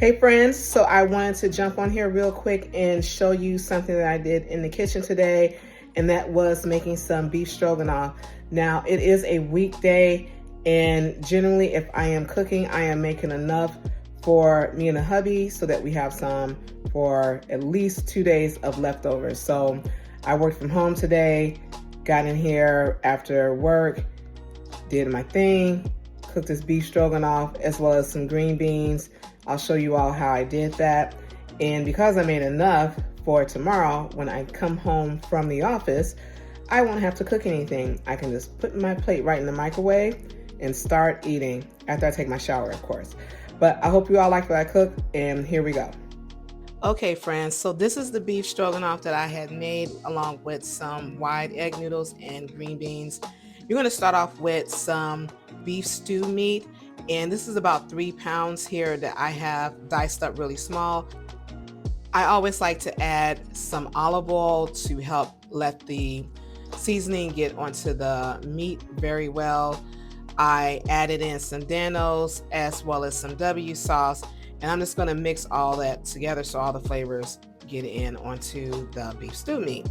Hey friends, so I wanted to jump on here real quick and show you something that I did in the kitchen today, and that was making some beef stroganoff. Now, it is a weekday, and generally if I am cooking, I am making enough for me and the hubby so that we have some for at least 2 days of leftovers. So I worked from home today, got in here after work, did my thing, cooked this beef stroganoff as well as some green beans. I'll show you all how I did that. And because I made enough for tomorrow, when I come home from the office, I won't have to cook anything. I can just put my plate right in the microwave and start eating after I take my shower, of course. But I hope you all like what I cook, and here we go. Okay, friends, so this is the beef stroganoff that I had made along with some wide egg noodles and green beans. You're going to start off with some beef stew meat, and this is about 3 pounds here that I have diced up really small. I always like to add some olive oil to help let the seasoning get onto the meat very well. I added in some Danos as well as some W sauce, and I'm just going to mix all that together so all the flavors get in onto the beef stew meat.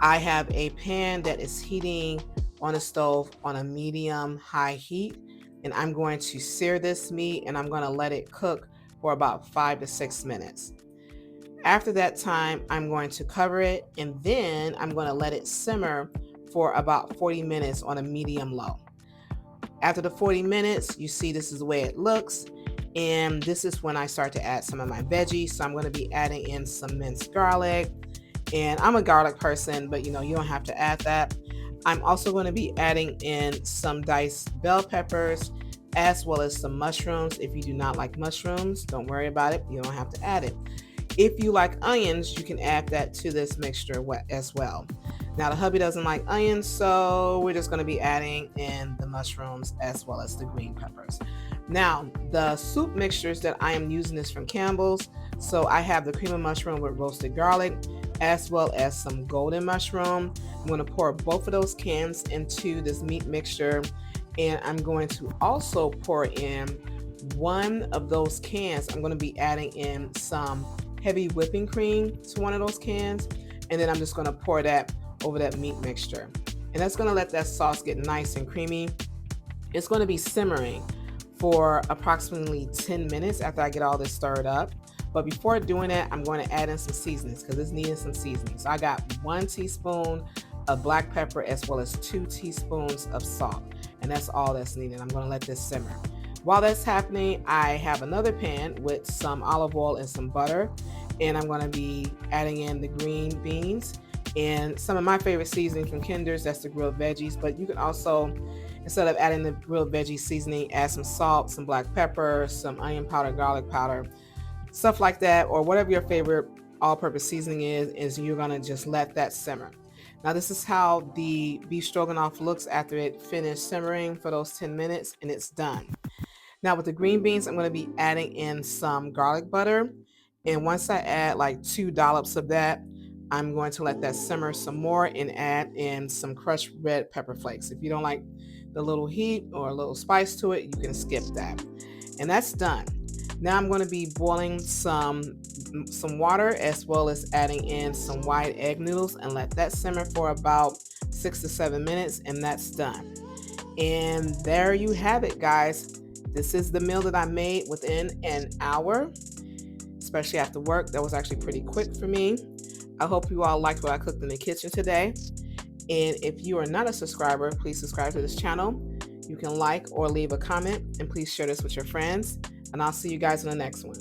I have a pan that is heating on a stove on a medium high heat, and I'm going to sear this meat and I'm going to let it cook for about 5 to 6 minutes. After that time, I'm going to cover it, and then I'm going to let it simmer for about 40 minutes on a medium low. After the 40 minutes, you see this is the way it looks, and this is when I start to add some of my veggies. So I'm going to be adding in some minced garlic, and I'm a garlic person, but you don't have to add that. I'm also going to be adding in some diced bell peppers as well as some mushrooms. If you do not like mushrooms, don't worry about it. You don't have to add it. If you like onions, you can add that to this mixture as well. Now, the hubby doesn't like onions, so we're just going to be adding in the mushrooms as well as the green peppers. Now, the soup mixtures that I am using is from Campbell's. So I have the cream of mushroom with roasted garlic as well as some golden mushroom. I'm going to pour both of those cans into this meat mixture, and I'm going to also pour in one of those cans. I'm going to be adding in some heavy whipping cream to one of those cans, and then I'm just going to pour that over that meat mixture, and that's going to let that sauce get nice and creamy. It's going to be simmering for approximately 10 minutes after I get all this stirred up. But before doing that, I'm going to add in some seasonings because it's needing some seasoning. So I got 1 teaspoon of black pepper as well as 2 teaspoons of salt, and that's all that's needed. I'm going to let this simmer. While that's happening, I have another pan with some olive oil and some butter, and I'm going to be adding in the green beans and some of my favorite seasoning from Kinder's. That's the grilled veggies, but you can also, instead of adding the grilled veggie seasoning, add some salt, some black pepper, some onion powder, garlic powder, stuff like that, or whatever your favorite all-purpose seasoning is you're going to just let that simmer. Now, this is how the beef stroganoff looks after it finished simmering for those 10 minutes, and it's done. Now, with the green beans, I'm going to be adding in some garlic butter, and once I add like 2 dollops of that, I'm going to let that simmer some more and add in some crushed red pepper flakes. If you don't like the little heat or a little spice to it, you can skip that. And that's done. Now I'm going to be boiling some water as well as adding in some wide egg noodles and let that simmer for about 6 to 7 minutes, and that's done. And there you have it, guys. This is the meal that I made within an hour, especially after work. That was actually pretty quick for me. I hope you all liked what I cooked in the kitchen today. And if you are not a subscriber, please subscribe to this channel. You can like or leave a comment, and please share this with your friends. And I'll see you guys in the next one.